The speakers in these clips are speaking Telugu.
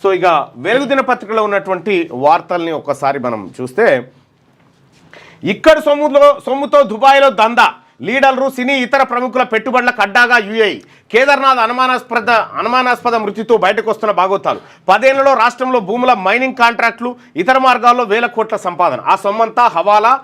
సో ఇక వెలుగు దినపత్రికలో ఉన్నటువంటి వార్తల్ని ఒక్కసారి మనం చూస్తే, ఇక్కడ సొమ్ముతో దుబాయ్లో దందా, లీడర్లు సినీ ఇతర ప్రముఖుల పెట్టుబడులకు అడ్డాగా యుఏఈ, కేదార్నాథ్ అనుమానాస్పద మృతితో బయటకు వస్తున్న భాగోతాలు, 10 ఏళ్లలో రాష్ట్రంలో భూముల మైనింగ్ కాంట్రాక్టులు, ఇతర మార్గాల్లో వేల కోట్ల సంపాదన, ఆ సొమ్మంతా హవాలా,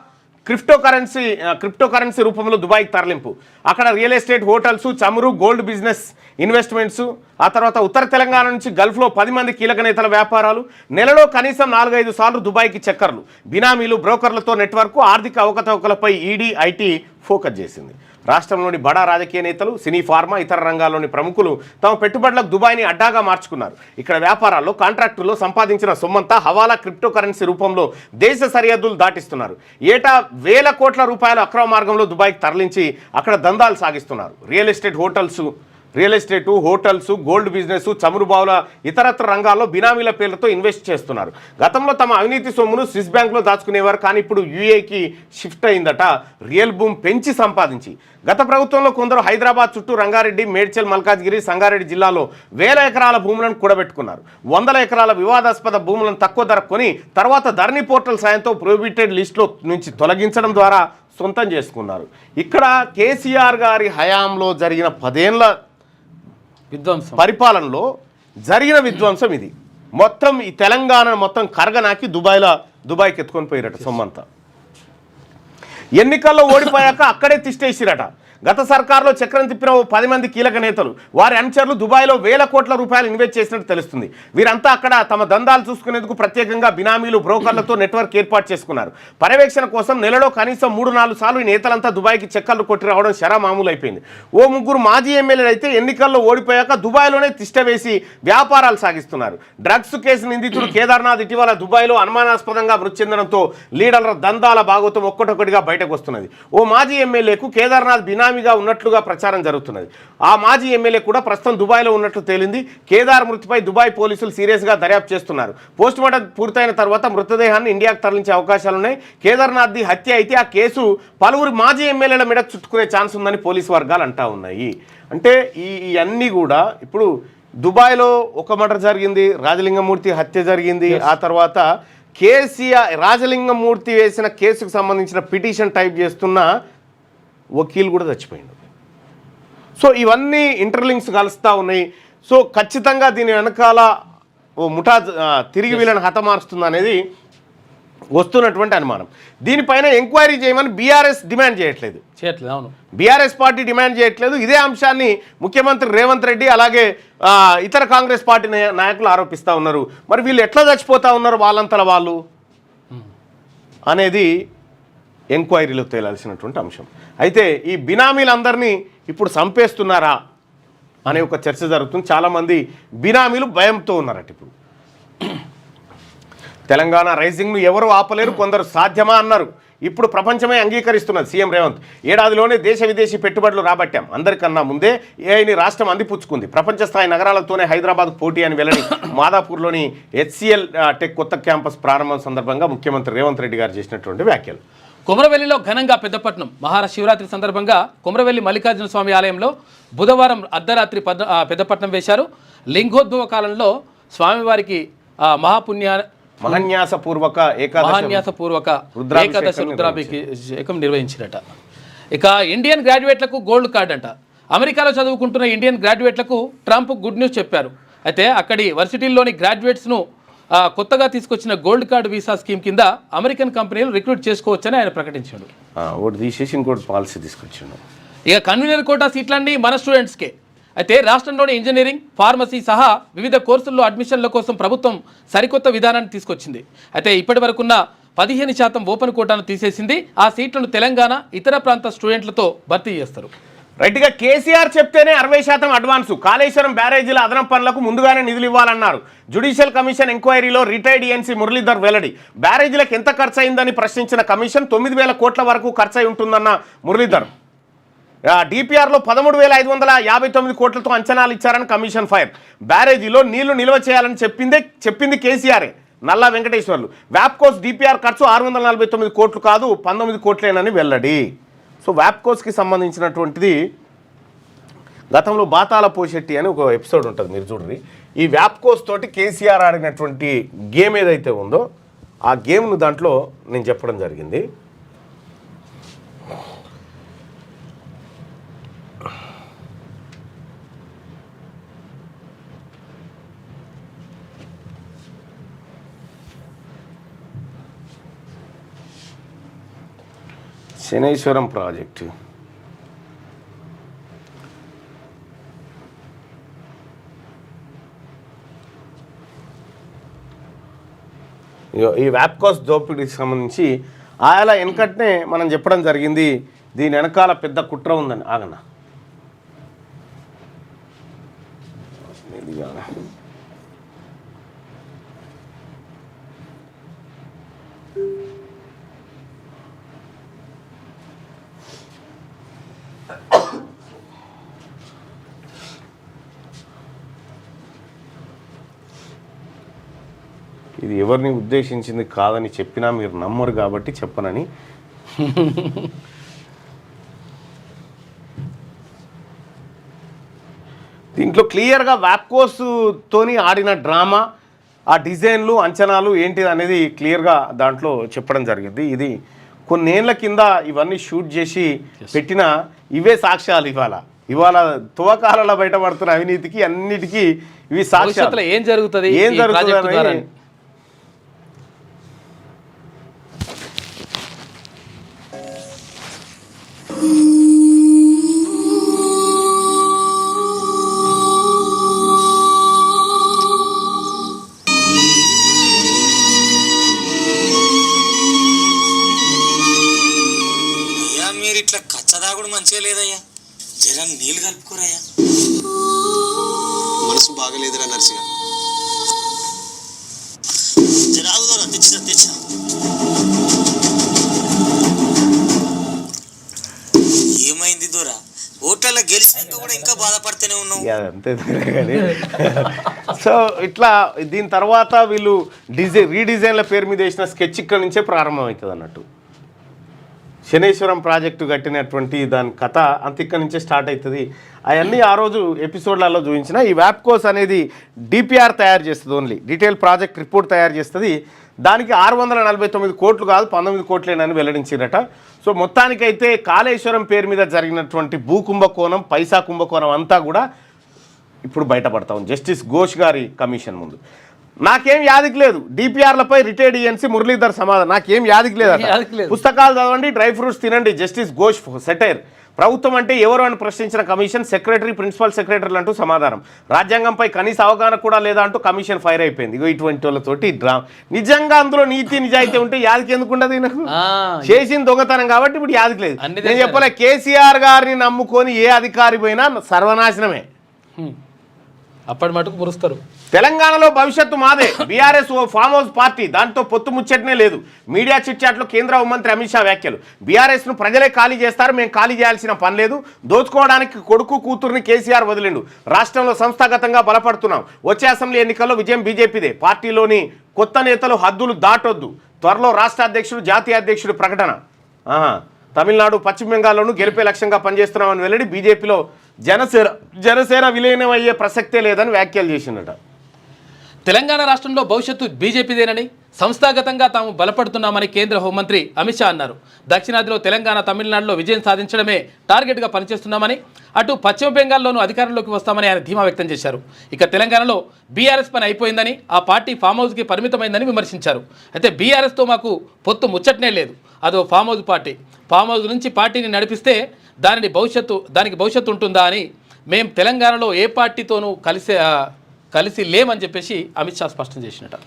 క్రిప్టోకరెన్సీ రూపంలో దుబాయ్కి తరలింపు, అక్కడ రియల్ ఎస్టేట్, హోటల్స్, చమురు, గోల్డ్ బిజినెస్ ఇన్వెస్ట్మెంట్స్, ఆ తర్వాత ఉత్తర తెలంగాణ నుంచి గల్ఫ్లో 10 మంది కీలక నేతల వ్యాపారాలు, నెలలో కనీసం 4-5 సార్లు దుబాయ్కి చక్కర్లు, బినామీలు, బ్రోకర్లతో నెట్వర్క్, ఆర్థిక అవకతవకలపై ఈడీ, ఐటీ ఫోకస్ చేసింది. రాష్ట్రంలోని బడా రాజకీయ నేతలు, సినీ, ఫార్మా, ఇతర రంగాల్లోని ప్రముఖులు తమ పెట్టుబడులకు దుబాయ్ని అడ్డాగా మార్చుకున్నారు. ఇక్కడ వ్యాపారాల్లో, కాంట్రాక్టుల్లో సంపాదించిన సొమ్మంతా హవాలా, క్రిప్టోకరెన్సీ రూపంలో దేశ సరిహద్దులు దాటిస్తున్నారు. ఏటా వేల కోట్ల రూపాయలు అక్రమ మార్గంలో దుబాయ్కి తరలించి అక్కడ దందాలు సాగిస్తున్నారు. Real estate, hotels, gold business, చమురు బావుల ఇతరత్ర రంగాల్లో బినామీల పేర్లతో ఇన్వెస్ట్ చేస్తున్నారు. గతంలో తమ అవినీతి సొమ్మును స్విస్ బ్యాంక్లో దాచుకునేవారు, కానీ ఇప్పుడు యూఏకి షిఫ్ట్ అయిందట రియల్ భూమి పెంచి సంపాదించి. గత ప్రభుత్వంలో కొందరు హైదరాబాద్ చుట్టూ రంగారెడ్డి, మేడ్చల్, మల్కాజ్గిరి, సంగారెడ్డి జిల్లాలో వేల ఎకరాల భూములను కూడబెట్టుకున్నారు. 100 ఎకరాల వివాదాస్పద భూములను తక్కువ ధర కొని తర్వాత ధరణి పోర్టల్ సాయంతో ప్రొహిబిటెడ్ లిస్టులో నుంచి తొలగించడం ద్వారా సొంతం చేసుకున్నారు. ఇక్కడ కేసీఆర్ గారి హయాంలో జరిగిన 10 ఏళ్ల విధ్వంసం పరిపాలనలో జరిగిన విధ్వంసం ఇది. మొత్తం ఈ తెలంగాణ మొత్తం కరగనాకి దుబాయ్కి ఎత్తుకొని పోయిరట సొమ్మంతా. ఎన్నికల్లో ఓడిపోయాక అక్కడే తిష్టేసిరట. గత సర్కారులో చక్రం తిప్పిన 10 మంది కీలక నేతలు, వారి అనుచరులు దుబాయ్లో వేల కోట్ల రూపాయలు ఇన్వెస్ట్ చేసినట్టు తెలుస్తుంది. వీరంతా అక్కడ తమ దందాలు చూసుకునేందుకు ప్రత్యేకంగా బినామీలు, బ్రోకర్లతో నెట్వర్క్ ఏర్పాటు చేసుకున్నారు. పర్యవేక్షణ కోసం నెలలో కనీసం 3-4 సార్లు ఈ నేతలంతా దుబాయ్కి చెక్కర్లు కొట్టి రావడం శరా మామూలు అయిపోయింది. ఓ 3 మాజీ ఎమ్మెల్యేలు అయితే ఎన్నికల్లో ఓడిపోయాక దుబాయ్లోనే తిష్ట వేసి వ్యాపారాలు సాగిస్తున్నారు. డ్రగ్స్ కేసు నిందితుడు కేదార్నాథ్ ఇటీవల దుబాయ్లో అనుమానాస్పదంగా మృతి చెందడంతో లీడర్ల దందాల భాగోతం ఒక్కటొక్కటిగా బయటకు వస్తున్నది. ఓ మాజీ ఎమ్మెల్యేకు కేదార్నాథ్ బినామీగా ఉన్నట్లుగా ప్రచారం జరుగుతున్నది. ఆ మాజీ ఎమ్మెల్యే కూడా ప్రస్తుతం దుబాయ్లో ఉన్నట్లు తేలింది. కేదార్ మృతిపై దుబాయ్ పోలీసులు సీరియస్గా దర్యాప్తు చేస్తున్నారు. పోస్టుమార్టం పూర్తయిన తర్వాత మృతదేహాన్ని ఇండియాకు తరలించే అవకాశాలున్నాయి. కేదార్నాథ్ది హత్య అయితే ఆ కేసు పలువురు మాజీ ఎమ్మెల్యేల మీద చుట్టుకునే ఛాన్స్ ఉందని పోలీసు వర్గాలు అంటా ఉన్నాయి. అంటే ఇవన్నీ కూడా ఇప్పుడు దుబాయ్లో ఒక మర్డర్ జరిగింది, రాజలింగమూర్తి హత్య జరిగింది. ఆ తర్వాత కేసీఆర్ రాజలింగమూర్తి వేసిన కేసుకు సంబంధించిన పిటిషన్ టైప్ చేస్తున్న వకీలు కూడా చచ్చిపోయిండు. సో ఇవన్నీ ఇంటర్లింక్స్ కలుస్తూ ఉన్నాయి. సో ఖచ్చితంగా దీని వెనకాల ఓ ముఠా తిరిగి వీళ్ళని హతమారుస్తుంది అనేది వస్తున్నటువంటి అనుమానం. దీనిపైన ఎంక్వైరీ చేయమని బీఆర్ఎస్ డిమాండ్ చేయట్లేదు. అవును, బీఆర్ఎస్ పార్టీ డిమాండ్ చేయట్లేదు. ఇదే అంశాన్ని ముఖ్యమంత్రి రేవంత్ రెడ్డి అలాగే ఇతర కాంగ్రెస్ పార్టీ నాయకులు ఆరోపిస్తూ ఉన్నారు. మరి వీళ్ళు ఎట్లా చచ్చిపోతూ ఉన్నారు వాళ్ళంతలా వాళ్ళు అనేది ఎంక్వైరీలో తేలాల్సినటువంటి అంశం. అయితే ఈ బినామీలందరినీ ఇప్పుడు చంపేస్తున్నారా అనే ఒక చర్చ జరుగుతుంది. చాలామంది బినామీలు భయంతో ఉన్నారట. ఇప్పుడు తెలంగాణ రైజింగ్ను ఎవరు ఆపలేరు, కొందరు సాధ్యమా అన్నారు. ఇప్పుడు ప్రపంచమే అంగీకరిస్తున్నది. సీఎం రేవంత్ ఏడాదిలోనే దేశ విదేశీ పెట్టుబడులు రాబట్టాం, అందరికన్నా ముందే ఏఐని రాష్ట్రం అందిపుచ్చుకుంది, ప్రపంచ స్థాయి నగరాలతోనే హైదరాబాద్ పోటీ అని వెల్లడి. మాదాపూర్లోని హెచ్సిఎల్ టెక్ కొత్త క్యాంపస్ ప్రారంభం సందర్భంగా ముఖ్యమంత్రి రేవంత్ రెడ్డి గారు చేసినటువంటి వ్యాఖ్యలు. కొమరవెల్లిలో ఘనంగా పెద్దపట్నం మహాశివరాత్రి సందర్భంగా కొమరవెల్లి మల్లికార్జున స్వామి ఆలయంలో బుధవారం అర్ధరాత్రి పెద్దపట్నం వేశారు. లింగోద్భవ కాలంలో స్వామివారికి మహాన్యాసపూర్వక ఏకాదశ రుద్రాభిషేకం నిర్వహించినట. ఇక ఇండియన్ గ్రాడ్యుయేట్లకు గోల్డ్ కార్డ్ అంట. అమెరికాలో చదువుకుంటున్న ఇండియన్ గ్రాడ్యుయేట్లకు ట్రంప్ గుడ్ న్యూస్ చెప్పారు. అయితే అక్కడి వర్సిటీల్లోని గ్రాడ్యుయేట్స్ను కొత్తగా తీసుకొచ్చిన గోల్డ్ కార్డ్ వీసా స్కీమ్ కింద అమెరికన్ కంపెనీలు రిక్రూట్ చేసుకోవచ్చని ఆయన ప్రకటించాడు. ఒకటి తీసేసి ఇంకోటి పాలసీ తీసుకొచ్చాడు. ఇక కన్వీనర్ కోటా సీట్లన్నీ మన స్టూడెంట్స్కే. అయితే రాష్ట్రంలోని ఇంజనీరింగ్, ఫార్మసీ సహా వివిధ కోర్సుల్లో అడ్మిషన్ల కోసం ప్రభుత్వం సరికొత్త విధానాన్ని తీసుకొచ్చింది. అయితే ఇప్పటి వరకున్న 15% ఓపెన్ కోటాను తీసేసింది. ఆ సీట్లను తెలంగాణ, ఇతర ప్రాంత స్టూడెంట్లతో భర్తీ చేస్తారు. రైట్గా కేసీఆర్ చెప్తేనే 60% అడ్వాన్సు, కాళేశ్వరం బ్యారేజీల అదనపు పనులకు ముందుగానే నిధులు ఇవ్వాలన్నారు. జ్యుడిషియల్ కమిషన్ ఎంక్వైరీలో రిటైర్డ్ ఈఎన్సీ మురళీధర్ వెల్లడి. బ్యారేజీలకు ఎంత ఖర్చు అయిందని ప్రశ్నించిన కమిషన్ 9,000 కోట్ల వరకు ఖర్చు అయి ఉంటుందన్న మురళీధర్. డిపిఆర్లో 13,559 కోట్లతో అంచనాలు ఇచ్చారని కమిషన్ ఫైర్. బ్యారేజీలో నీళ్లు నిల్వ చేయాలని చెప్పింది కేసీఆరే. నల్లా వెంకటేశ్వర్లు. వ్యాప్కోస్ డిపిఆర్ ఖర్చు 649 కోట్లు కాదు 19 కోట్లేనని వెల్లడి. సో వ్యాప్కోస్కి సంబంధించినటువంటిది గతంలో బాతాల పోషెట్టి అని ఒక ఎపిసోడ్ ఉంటుంది, మీరు చూడండి. ఈ వ్యాప్కోస్ తోటి కేసీఆర్ ఆడినటువంటి గేమ్ ఏదైతే ఉందో ఆ గేమ్ను దాంట్లో నేను చెప్పడం జరిగింది. శనైశ్వరం ప్రాజెక్టు ఈ వ్యాప్కోస్ దోపిడీకి సంబంధించి ఆయా వెనకట్నే మనం చెప్పడం జరిగింది, దీని వెనకాల పెద్ద కుట్ర ఉందని. ఆగన్నా ఇది ఎవరిని ఉద్దేశించింది కాదని చెప్పినా మీరు నమ్మరు కాబట్టి చెప్పనని. దీంట్లో క్లియర్గా వ్యాప్కోస్తోని ఆడిన డ్రామా, ఆ డిజైన్లు, అంచనాలు ఏంటిది అనేది క్లియర్గా దాంట్లో చెప్పడం జరిగింది. ఇది కొన్నేళ్ల కింద ఇవన్నీ షూట్ చేసి పెట్టిన ఇవే సాక్ష్యాలు. ఇవాళ తువకాలలో బయటపడుతున్న అవినీతికి అన్నిటికీ ఇవి సాక్ష్యాలు. ఏం జరుగుతుంది మీరు ఇట్లా కచ్చదాగుడు మంచిగా లేదయ్యా, జరం నీళ్ళు కలుపుకోరయ్యా. మనసు బాగలేదురా నర్సిగా. జరాగుదోరా తెచ్చా ఏమైంది దూరా? హోటల్లో గెలిచినాక కూడా ఇంకా బాధపడుతూనే ఉన్నావు. అంతే కానీ సో ఇట్లా దీని తర్వాత వీళ్ళు రీడిజైన్ల పేరు మీద వేసిన స్కెచ్ ఇక్కడ నుంచే ప్రారంభమవుతుంది అన్నట్టు. శనైశ్వరం ప్రాజెక్టు కట్టినటువంటి దాని కథ అంత ఇక్కడ నుంచే స్టార్ట్ అవుతుంది. అవన్నీ ఆ రోజు ఎపిసోడ్లలో చూపించిన. ఈ వ్యాప్కోస్ అనేది డిపిఆర్ తయారు చేస్తుంది, ఓన్లీ డీటెయిల్ ప్రాజెక్ట్ రిపోర్ట్ తయారు చేస్తుంది. దానికి 649 కోట్లు కాదు 19 కోట్లేనని వెల్లడించారట. సో మొత్తానికైతే కాళేశ్వరం పేరు మీద జరిగినటువంటి భూ కుంభకోణం, పైసా కుంభకోణం అంతా కూడా ఇప్పుడు బయటపడతా ఉంది జస్టిస్ ఘోష్ గారి కమిషన్ ముందు. నాకేం యాదికి లేదు, డిపిఆర్లపై రిటైర్డ్ ఏఎన్సీ మురళీధర్ సమాధానం. నాకేం యాదికి లేదు. పుస్తకాలు చదవండి, డ్రై ఫ్రూట్స్ తినండి. Justice Ghosh satire. ప్రభుత్వం అంటే ఎవరు అని ప్రశ్నించిన కమిషన్ సెక్రటరీ, ప్రిన్సిపల్ సెక్రటరీలు అంటూ సమాధానం. రాజ్యాంగంపై కనీస అవగాహన కూడా లేదా అంటూ కమిషన్ ఫైర్ అయిపోయింది. ఇగో ఇటువంటి వాళ్ళతోటి నిజంగా అందులో నీతి నిజాయితీ ఉంటే యాదికి ఎందుకు ఉండదు? నాకు చేసిన దొంగతనం కాబట్టి ఇప్పుడు యాదికి లేదు. నేను చెప్పలే, కేసీఆర్ గారిని నమ్ముకొని ఏ అధికారి పోయినా సర్వనాశనమే. అప్పటి మటుకు మురుస్తారు. తెలంగాణలో భవిష్యత్తు మాదే. బీఆర్ఎస్ ఓ ఫామ్ హౌస్ పార్టీ, దాంతో పొత్తు ముచ్చటనే లేదు. మీడియా చిట్చాట్లో కేంద్ర హోంమంత్రి అమిత్ షా వ్యాఖ్యలు. బీఆర్ఎస్ను ప్రజలే ఖాళీ చేస్తారు, మేము ఖాళీ చేయాల్సిన పని లేదు. దోచుకోవడానికి కొడుకు కూతుర్ని కేసీఆర్ వదిలిండు. రాష్ట్రంలో సంస్థాగతంగా బలపడుతున్నాం. వచ్చే అసెంబ్లీ ఎన్నికల్లో విజయం బీజేపీదే. పార్టీలోని కొత్త నేతలు హద్దులు దాటొద్దు. త్వరలో రాష్ట్ర అధ్యక్షుడు, జాతీయ అధ్యక్షుడు ప్రకటన. తమిళనాడు, పశ్చిమ బెంగాల్లోనూ గెలిపే లక్ష్యంగా పనిచేస్తున్నామని వెల్లడి. బీజేపీలో జనసేన విలీనం అయ్యే ప్రసక్తే లేదని వ్యాఖ్యలు చేసిందట. తెలంగాణ రాష్ట్రంలో భవిష్యత్తు బీజేపీదేనని, సంస్థాగతంగా తాము బలపడుతున్నామని కేంద్ర హోంమంత్రి అమిత్ షా అన్నారు. దక్షిణాదిలో తెలంగాణ, తమిళనాడులో విజయం సాధించడమే టార్గెట్గా పనిచేస్తున్నామని, అటు పశ్చిమ బెంగాల్లోనూ అధికారంలోకి వస్తామని ఆయన ధీమా వ్యక్తం చేశారు. ఇక తెలంగాణలో బీఆర్ఎస్ పని అయిపోయిందని, ఆ పార్టీ ఫామ్ హౌస్కి పరిమితమైందని విమర్శించారు. అయితే బీఆర్ఎస్తో మాకు పొత్తు ముచ్చటనే లేదు, అదో farm house party. Farm house నుంచి పార్టీని నడిపిస్తే దానికి భవిష్యత్తు ఉంటుందా అని మేము తెలంగాణలో ఏ పార్టీతోనూ కలిసి లేమని చెప్పేసి అమిత్ షా స్పష్టం చేసినట్టు.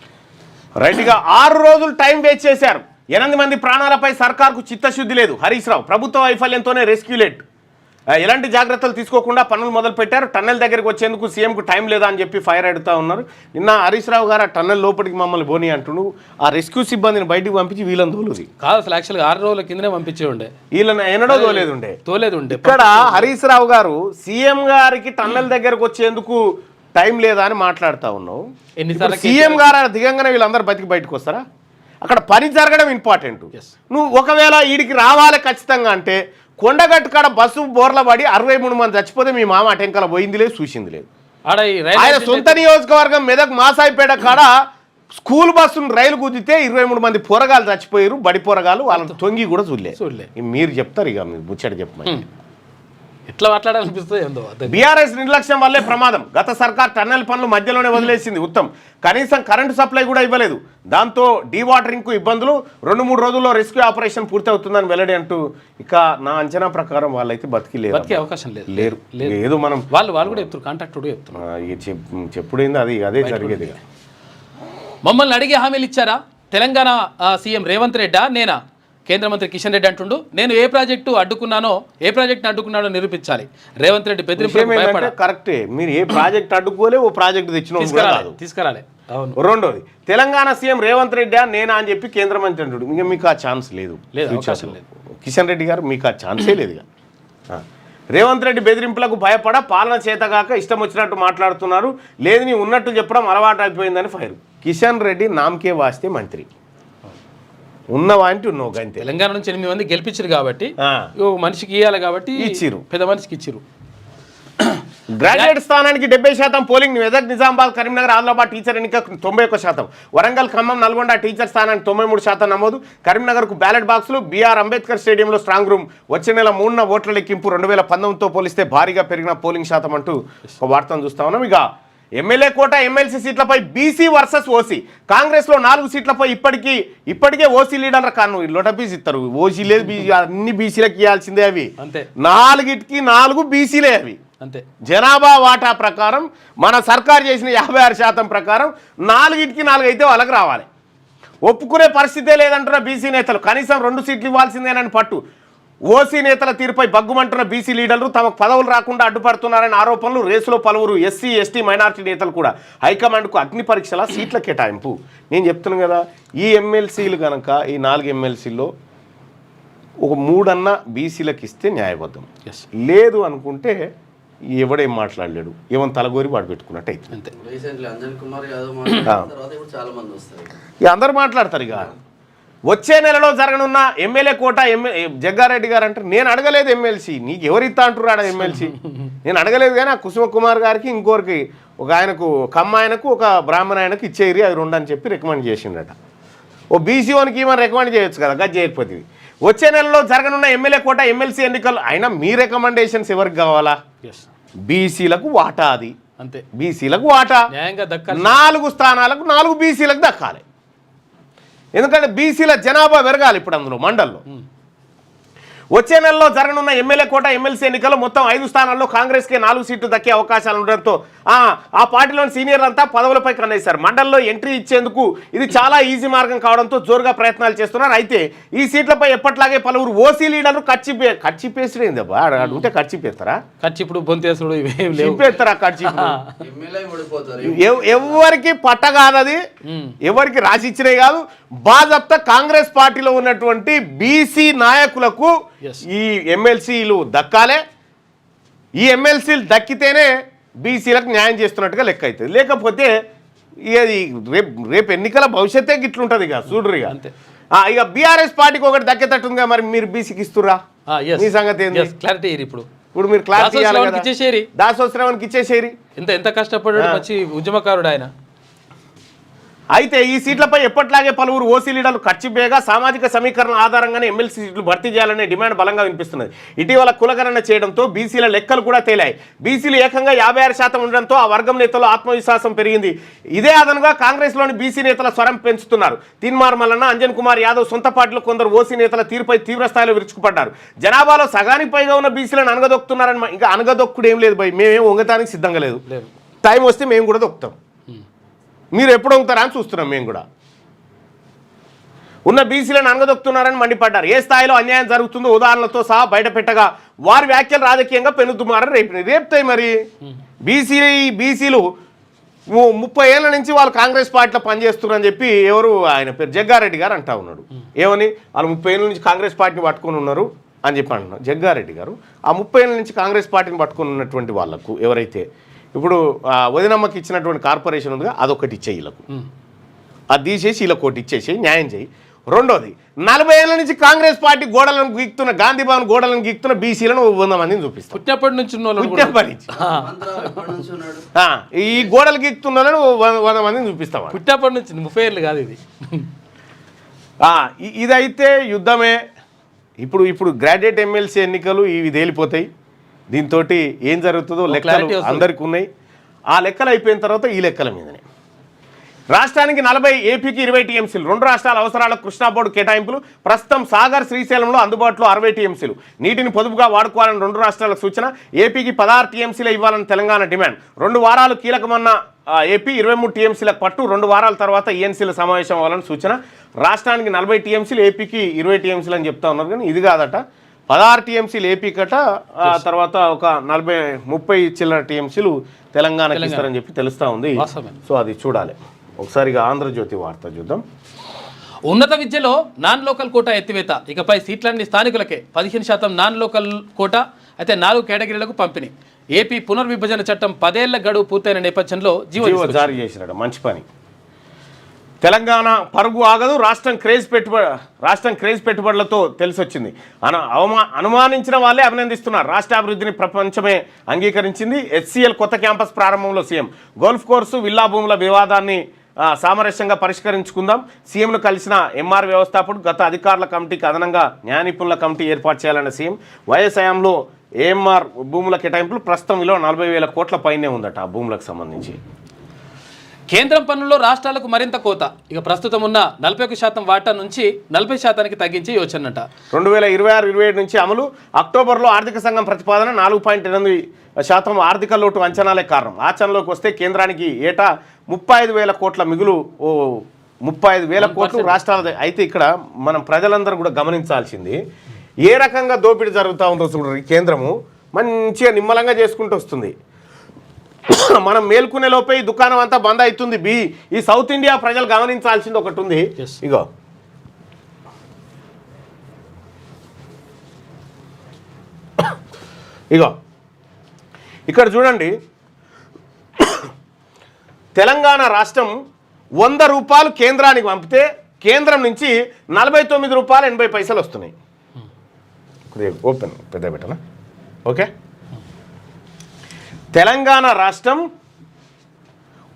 రైట్గా 6 రోజులు టైం వేస్ట్ చేశారు. 8 మంది ప్రాణాలపై సర్కార్కు చిత్తశుద్ధి లేదు. హరీష్ రావు ప్రభుత్వ వైఫల్యంతోనే రెస్క్యూలేట్. ఎలాంటి జాగ్రత్తలు తీసుకోకుండా పనులు మొదలు పెట్టారు. టన్నెల్ దగ్గరికి వచ్చేందుకు సీఎంకు టైం లేదా అని చెప్పి ఫైర్ అడుగుతూ ఉన్నారు. నిన్న హరీష్ రావు గారు ఆ టన్నెల్ లోపలికి మమ్మల్ని బోని అంటున్నాడు. ఆ రెస్క్యూ సిబ్బందిని బయటికి పంపించి వీళ్ళని తోలుది కాదు. అసలు యాక్చువల్గా 6 రోజుల కిందనే పంపించే ఉండే, వీళ్ళని ఎన్నడో తోలేదుండే. ఇక్కడ హరీష్ రావు గారు సీఎం గారికి టన్నెల్ దగ్గరకు వచ్చేందుకు టైం లేదా అని మాట్లాడుతూ ఉన్నావు. సీఎం గారు దిగంగానే వీళ్ళందరూ బయటకు వస్తారా? అక్కడ పని జరగడం ఇంపార్టెంట్. నువ్వు ఒకవేళ వీడికి రావాలి ఖచ్చితంగా అంటే కొండగట్టు కాడ బస్సు బోర్ల పడి 63 మంది చచ్చిపోతే మీ మామ అటెంకల పోయింది లేదు చూసింది లేదు. ఆడ ఈ రైల్వే ఆయన స్టేషన్ సొంత నియోజకవర్గం మెదక్ మాసాయిపేట కాడ స్కూల్ బస్సును రైలు గుద్దితే 23 మంది పోరగాలు చచ్చిపోయారు. బడి పోరగాలు వాళ్ళని తొంగి కూడా చూడలే. మీరు చెప్తారు ఇక మీరు ముచ్చట చెప్పమని. ఎట్లా మాట్లాడాలనిపిస్తుంది ఏందో. బీఆర్ఎస్ నిర్లక్ష్యం వల్లే ప్రమాదం. గత సర్కార్ టన్నెల్ పనులు మధ్యలోనే వదిలేసింది. ఉత్తమ్ కనీసం కరెంటు సప్లై కూడా ఇవ్వలేదు. దాంతో డీవాటరింగ్కు ఇబ్బందులు. 2-3 రోజుల్లో రెస్క్యూ ఆపరేషన్ పూర్తి అవుతుందని వెల్లడి అంటూ ఇక నా అంచనా ప్రకారం వాళ్ళైతే బతికే అవకాశం లేరు. ఏదో మనం వాళ్ళు కూడా చెప్తారు, కాంటాక్ట్ కూడా చెప్తున్నారు. చెప్పుడైంది అదే జరిగేది. మమ్మల్ని అడిగే హామీలు ఇచ్చారా? తెలంగాణ సీఎం రేవంత్ రెడ్డా నేనా? కేంద్ర మంత్రి కిషన్ రెడ్డి అంటుండు, నేను ఏ ప్రాజెక్టును అడ్డుకున్నానో నిరూపించాలి. రేవంత్ రెడ్డి బెదిరింపు కరెక్టే. మీరు ఏ ప్రాజెక్ట్ అడ్డుకోలే, ఓ ప్రాజెక్ట్ తీసుకురాలి. రెండోది, తెలంగాణ సీఎం రేవంత్ రెడ్డి నేనా అని చెప్పి కేంద్ర మంత్రి అంటుడు. ఇంకా మీకు ఆ ఛాన్స్ లేదు. కిషన్ రెడ్డి గారు మీకు ఆ ఛాన్సే లేదు. రేవంత్ రెడ్డి బెదిరింపులకు భయపడ పాలన చేతగాక ఇష్టం వచ్చినట్టు మాట్లాడుతున్నారు. లేదు నీ ఉన్నట్టు చెప్పడం అలవాటు అయిపోయిందని ఫైర్. కిషన్ రెడ్డి నామకే వాస్తే మంత్రి ఉన్నవాంటి ఉన్నావు అంతే. తెలంగాణ నుంచి 8 మంది గెలిపించారు కాబట్టి మనిషికి ఇవ్వాలి కాబట్టి ఇచ్చిరు, పెద్ద మనిషికి ఇచ్చిరు. గ్రాడ్యుయేట్ స్థానానికి 70% పోలింగ్. మెదక్, నిజామాబాద్, కరీంనగర్, ఆదిలాబాద్ టీచర్ ఎన్నిక 91%. వరంగల్, ఖమ్మం, నల్గొండ టీచర్ స్థానానికి 93% నమోదు. కరీంనగర్కు బ్యాలెట్ బాక్సులు. బీఆర్ అంబేద్కర్ స్టేడియంలో స్ట్రాంగ్ రూమ్. వచ్చే నెల 3న ఓట్ల లెక్కింపు. 2019తో పోలిస్తే భారీగా పెరిగిన పోలింగ్ శాతం అంటూ ఒక వార్తను చూస్తా ఉన్నాం. ఇక ఎమ్మెల్యే కోట, ఎమ్మెల్సీ సీట్లపై బీసీ వర్సెస్ ఓసీ. కాంగ్రెస్లో 4 సీట్లపై ఇప్పటికే ఓసీ లీడర్ల కాను లోట బీసీ ఇస్తారు. ఓసీ లేదు, అన్ని బీసీలకు ఇవ్వాల్సిందే. అవి అంతే, 4కి 4 బీసీలే అవి. అంతే. జనాభా వాటా ప్రకారం మన సర్కారు చేసిన 56% ప్రకారం 4కి 4 అయితే వాళ్ళకి రావాలి. ఒప్పుకునే పరిస్థితే లేదంటున్న బీసీ నేతలు. కనీసం 2 సీట్లు ఇవ్వాల్సిందేనని పట్టు. ఓసీ నేతల తీరుపై బగ్గుమంటున్న బీసీ లీడర్లు తమకు పదవులు రాకుండా అడ్డుపడుతున్నారనే ఆరోపణలు. రేసులో పలువురు ఎస్సీ, ఎస్టీ, మైనారిటీ నేతలు కూడా. హైకమాండ్కు అగ్ని పరీక్షల సీట్ల కేటాయింపు. నేను చెప్తున్నాను కదా, ఈ ఎమ్మెల్సీలు కనుక ఈ 4 ఎమ్మెల్సీల్లో ఒక 3 అన్నా బీసీలకు ఇస్తే న్యాయబద్ధం. లేదు అనుకుంటే ఎవడేం మాట్లాడలేడు, ఏమని తలగోరి వాడు పెట్టుకున్నట్టు అయితే అంతే. ఇక అందరు మాట్లాడతారు. ఇక వచ్చే నెలలో జరగనున్న ఎమ్మెల్యే కోట జగ్గారెడ్డి గారు అంటే నేను అడగలేదు ఎమ్మెల్సీ, నీకు ఎవరిస్తా అంటున్నాడు ఎమ్మెల్సీ? నేను అడగలేదు. కానీ ఆ కుసుమ కుమార్ గారికి ఇంకోరికి ఒక ఆయనకు కమ్మ ఆయనకు ఒక బ్రాహ్మణ ఆయనకు ఇచ్చేరి అవి 2 అని చెప్పి రికమెండ్ చేసిండట. ఓ బీసీఓనికి ఏమైనా రికమెండ్ చేయొచ్చు కదా, గది చేయకపోతే. వచ్చే నెలలో జరగనున్న ఎమ్మెల్యే కోట ఎమ్మెల్సీ ఎన్నికలు అయినా మీ రికమెండేషన్స్ ఎవరికి కావాలా? బీసీలకు వాటా. అది అంతే, బీసీలకు వాటా. 4 స్థానాలకు 4 బీసీలకు దక్కాలి. ఎందుకంటే బీసీల జనాభా పెరగాలి ఇప్పుడు అందులో మండల్లో. వచ్చే నెలలో జరగనున్న ఎమ్మెల్యే కోట ఎమ్మెల్సీ ఎన్నికల్లో మొత్తం 5 స్థానాల్లో కాంగ్రెస్కే 4 సీట్లు దక్కే అవకాశాలు ఉండడంతో ఆ పార్టీలోని సీనియర్లంతా పదవులపై కన్నేశారు. మండల్లో ఎంట్రీ ఇచ్చేందుకు ఇది చాలా ఈజీ మార్గం కావడంతో జోరుగా ప్రయత్నాలు చేస్తున్నారు. అయితే ఈ సీట్లపై ఎప్పట్లాగే పలువురు ఓసీ లీడర్లు ఖర్చిపేసిరేందబ్బా ఉంటే ఖర్చిపేస్తారా? ఇప్పుడు బొంతేసుడు చింపేస్తారా? ఎవరికి పట్టగాదది, ఎవరికి రాసి ఇచ్చినే కాదు. బాజప్తా కాంగ్రెస్ పార్టీలో ఉన్నటువంటి బీసీ నాయకులకు ఈ ఎమ్మెల్సీలు దక్కాలే. ఈ ఎమ్మెల్సీలు దక్కితేనే బీసీలకు న్యాయం చేస్తున్నట్టుగా లెక్క అవుతుంది. లేకపోతే ఇది రేపు ఎన్నికల భవిష్యత్తే గిట్లుంటుంది. ఇక చూడరు. ఇక బీఆర్ఎస్ పార్టీకి ఒకటి దక్కేటట్టుందిగా, మరి మీరు బీసీకి ఇస్తురా? మీ సంగతి ఏంది? క్లారిటీ ఇప్పుడు మీరు క్లారిటీ ఇచ్చేసేరి. దాసోత్సవానికి ఇచ్చేసేరి. ఎంత కష్టపడ్డాడు, మంచి ఉద్యమకారుడు ఆయన. అయితే ఈ సీట్లపై ఎప్పట్లాగే పలువురు ఓసీ లీడర్లు ఖర్చుబేగా సామాజిక సమీకరణ ఆధారంగానే ఎమ్మెల్సీ సీట్లు భర్తీ చేయాలనే డిమాండ్ బలంగా వినిపిస్తున్నది. ఇటీవల కులగణన చేయడంతో బీసీల లెక్కలు కూడా తేలాయి. బీసీలు ఏకంగా 56% ఉండడంతో ఆ వర్గం నేతల్లో ఆత్మవిశ్వాసం పెరిగింది. ఇదే అదనుగా కాంగ్రెస్లోని బీసీ నేతల స్వరం పెంచుతున్నారు. తీన్మార్ మల్లన్న, అంజన్ కుమార్ యాదవ్ సొంత పార్టీలో కొందరు ఓసీ నేతల తీరుపై తీవ్రస్థాయిలో విరుచుకుపడ్డారు. జనాభాలో సగానికి పైగా ఉన్న బీసీలను అనగదొక్కుతున్నారని. ఇంకా అనగదొక్కుడు ఏం లేదు భయ్, మేమేం వంగటానికి సిద్ధంగా లేదు. టైం వస్తే మేము కూడా దొక్కుతాం. మీరు ఎప్పుడు వంగుతారా అని చూస్తున్నాం. మేము కూడా ఉన్న బీసీలను అనగదొక్కుతున్నారని మండిపడ్డారు. ఏ స్థాయిలో అన్యాయం జరుగుతుందో ఉదాహరణలతో సహా బయట పెట్టగా వారి వ్యాఖ్యలు రాజకీయంగా పెనుద్దుమారని రేపుతాయి. మరి బీసీలు 30 ఏళ్ల నుంచి వాళ్ళు కాంగ్రెస్ పార్టీలో పనిచేస్తున్నారని చెప్పి ఎవరు ఆయన పేరు జగ్గారెడ్డి గారు అంటా ఉన్నాడు. ఏమని వాళ్ళు 30 ఏళ్ళ నుంచి కాంగ్రెస్ పార్టీని పట్టుకొని ఉన్నారు అని చెప్పి అంటున్నారు జగ్గారెడ్డి గారు. ఆ 30 ఏళ్ళ నుంచి కాంగ్రెస్ పార్టీని పట్టుకొని ఉన్నటువంటి వాళ్ళకు ఎవరైతే ఇప్పుడు వదినమ్మకి ఇచ్చినటువంటి కార్పొరేషన్ ఉందిగా, అదొకటి ఇచ్చే వీళ్ళకు. అది తీసేసి వీళ్ళకి ఒకటి ఇచ్చేసి న్యాయం చేయి. రెండోది 40 ఏళ్ళ నుంచి కాంగ్రెస్ పార్టీ గోడలను గీక్తున్న గాంధీ భవన్ గోడలను గీక్తున్న బీసీలను 100 మందిని చూపిస్తాం. పుట్టినప్పటి నుంచి ఉన్న వాళ్ళు కూడా. పుట్టినప్పటి నుంచి. ఈ గోడలు గీక్తున్న వాళ్ళను 100 మందిని చూపిస్తాం. పుట్టినప్పటి నుంచి 30 ఏళ్ళు కాదు ఇది. ఇదైతే యుద్ధమే. ఇప్పుడు గ్రాడ్యుయేట్ ఎమ్మెల్సీ ఎన్నికలు ఇవి తేలిపోతాయి. దీంతో ఏం జరుగుతుందో లెక్కలు అందరికీ ఉన్నాయి. ఆ లెక్కలు అయిపోయిన తర్వాత ఈ లెక్కల మీదనే రాష్ట్రానికి 40, ఏపీకి 20 టీఎంసీలు. 2 రాష్ట్రాల అవసరాలకు కృష్ణా బోర్డు కేటాయింపులు. ప్రస్తుతం సాగర్, శ్రీశైలంలో అందుబాటులో 60 టీఎంసీలు. నీటిని పొదుపుగా వాడుకోవాలని 2 రాష్ట్రాలకు సూచన. ఏపీకి 16 టీఎంసీలు ఇవ్వాలని తెలంగాణ డిమాండ్. 2 వారాలు కీలకమన్న ఏపీ. 23 టీఎంసీలకు పట్టు. 2 వారాల తర్వాత ఈఎన్సీల సమావేశం అవ్వాలని సూచన. రాష్ట్రానికి 40 టీఎంసీలు, ఏపీకి 20 టీఎంసీలు అని చెప్తా ఉన్నారు. కానీ ఇది కాదట, 16 టీఎంసీలు ఏపీకట, తర్వాత ఒక 30 చిల్లర టీఎంసీలు తెలంగాణకి ఇస్తారని చెప్పి తెలుస్తూ ఉంది. సో అది చూడాలి. ఒకసారిగా ఆంధ్రజ్యోతి వార్త చూద్దాం. ఉన్నత విద్యలో నాన్ లోకల్ కోటా ఎత్తివేత. ఇకపై సీట్లన్నీ స్థానికులకే. 15% నాన్ లోకల్ కోటా. అయితే 4 కేటగిరీలకు పంపిణీ. ఏపీ పునర్విభజన చట్టం 10 ఏళ్ల గడువు పూర్తయిన నేపథ్యంలో జీవో జారీ చేసినాడు. మంచి పని. తెలంగాణ పరుగు ఆగదు. రాష్ట్రం క్రేజ్ పెట్టుబడులతో తెలిసొచ్చింది. అనుమానించిన వాళ్ళే అభినందిస్తున్నారు. రాష్ట్ర అభివృద్ధిని ప్రపంచమే అంగీకరించింది. హెచ్సిఎల్ కొత్త క్యాంపస్ ప్రారంభంలో సీఎం. గోల్ఫ్ కోర్సు, విల్లా భూముల వివాదాన్ని సామరస్యంగా పరిష్కరించుకుందాం. సీఎంను కలిసిన ఎంఆర్ వ్యవస్థాపకుడు. గత అధికారుల కమిటీకి అదనంగా న్యాయ నిపుణుల కమిటీ ఏర్పాటు చేయాలన్న సీఎం. వైఎస్ హయాంలో ఏఎంఆర్ భూముల కేటాయింపులు ప్రస్తుతం విలువ 40,000 కోట్ల పైనే ఉందట ఆ భూములకు సంబంధించి. కేంద్రం పన్నుల్లో రాష్ట్రాలకు మరింత కోత. ఇక ప్రస్తుతం ఉన్న 41% వాటా నుంచి 40% తగ్గించే యోచనట. 2026-27 నుంచి అమలు. అక్టోబర్లో ఆర్థిక సంఘం ప్రతిపాదన 4.8% ఆర్థిక లోటు అంచనాలే కారణం. ఆచరణలోకి వస్తే కేంద్రానికి ఏటా 35,000 కోట్ల మిగులు. 35,000 కోట్లు రాష్ట్రాలదే. అయితే ఇక్కడ మనం ప్రజలందరూ కూడా గమనించాల్సింది ఏ రకంగా దోపిడీ జరుగుతూ ఉందో చూడండి. కేంద్రము మంచిగా నిమ్మలంగా చేసుకుంటూ వస్తుంది. మనం మేల్కొనే లోపే ఈ దుకాణం అంతా బంద్ అవుతుంది. ఈ సౌత్ ఇండియా ప్రజలు గమనించాల్సింది ఒకటి ఉంది. ఇగో ఇక్కడ చూడండి. తెలంగాణ రాష్ట్రం 100 రూపాయలు కేంద్రానికి పంపితే కేంద్రం నుంచి 49 రూపాయలు 80 పైసలు వస్తున్నాయి. ఓపెన్ పెద్ద పెట్టనా? ఓకే. తెలంగాణ రాష్ట్రం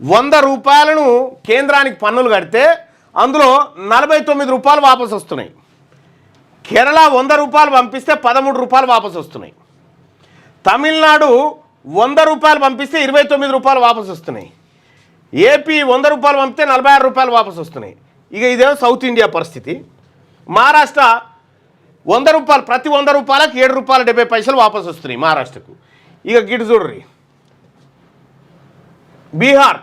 100 రూపాయలను కేంద్రానికి పన్నులు కడితే అందులో 49 రూపాయలు వాపసు వస్తున్నాయి. కేరళ 100 రూపాయలు పంపిస్తే 13 రూపాయలు వాపసు వస్తున్నాయి. తమిళనాడు 100 రూపాయలు పంపిస్తే 29 రూపాయలు వాపసు వస్తున్నాయి. ఏపీ 100 రూపాయలు పంపితే 46 రూపాయలు వాపసు వస్తున్నాయి. ఇక ఇదేమో సౌత్ ఇండియా పరిస్థితి. మహారాష్ట్ర 100 రూపాయలు, ప్రతి 100 రూపాయలకు 7 రూపాయల 70 పైసలు వాపసు వస్తున్నాయి మహారాష్ట్రకు. ఇక గిటు చూడ్రి. బీహార్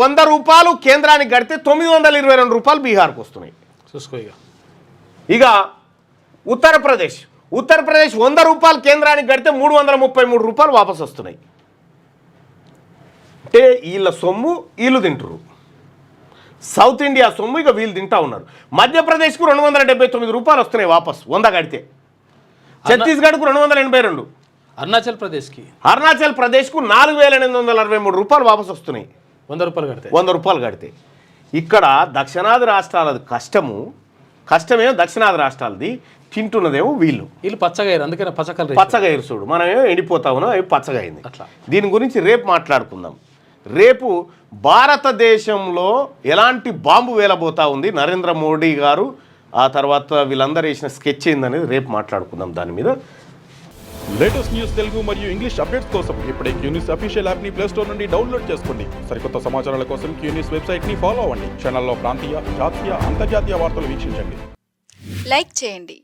100 రూపాయలు కేంద్రానికి కడితే 922 రూపాయలు బీహార్కు వస్తున్నాయి. చూసుకో. ఇక ఉత్తరప్రదేశ్ 100 రూపాయలు కేంద్రానికి కడితే 333 రూపాయలు వాపసు వస్తున్నాయి. అంటే వీళ్ళ సొమ్ము వీళ్ళు తింటారు. సౌత్ ఇండియా సొమ్ము ఇక వీళ్ళు తింటా ఉన్నారు. మధ్యప్రదేశ్కు 279 రూపాయలు వస్తున్నాయి వాపస్ 100 కడితే. ఛత్తీస్గఢ్కు 282. అరుణాచల్ ప్రదేశ్కు 4,863 రూపాయలు వాపసు వస్తున్నాయి 100 రూపాయలు కడితే. ఇక్కడ దక్షిణాది రాష్ట్రాలది కష్టమేమో దక్షిణాది రాష్ట్రాలది, తింటున్నదేమో వీళ్ళు పచ్చగయ్యారు. అందుకనే పచ్చగయ్యారు చూడు. మనమేమో ఎండిపోతా ఉన్నాం, అవి పచ్చగైంది. అట్లా దీని గురించి రేపు మాట్లాడుకుందాం. రేపు భారతదేశంలో ఎలాంటి బాంబు వేలబోతా ఉంది నరేంద్ర మోడీ గారు, ఆ తర్వాత వీళ్ళందరూ వేసిన స్కెచ్ ఏందనేది రేపు మాట్లాడుకుందాం దాని మీద. లేటెస్ట్ న్యూస్ తెలుగు మరియు ఇంగ్లీష్ అప్డేట్స్ కోసం ఇప్పుడే క్యూన్యూస్ అఫీషియల్ యాప్ని ప్లే స్టోర్ నుండి డౌన్లోడ్ చేసుకోండి. సరికొత్త సమాచారాల కోసం క్యూన్యూస్ వెబ్సైట్ని ఫాలో అవ్వండి. ఛానల్లో ప్రాంతీయ, జాతీయ, అంతర్జాతీయ వార్తలు వీక్షించండి. లైక్ చేయండి,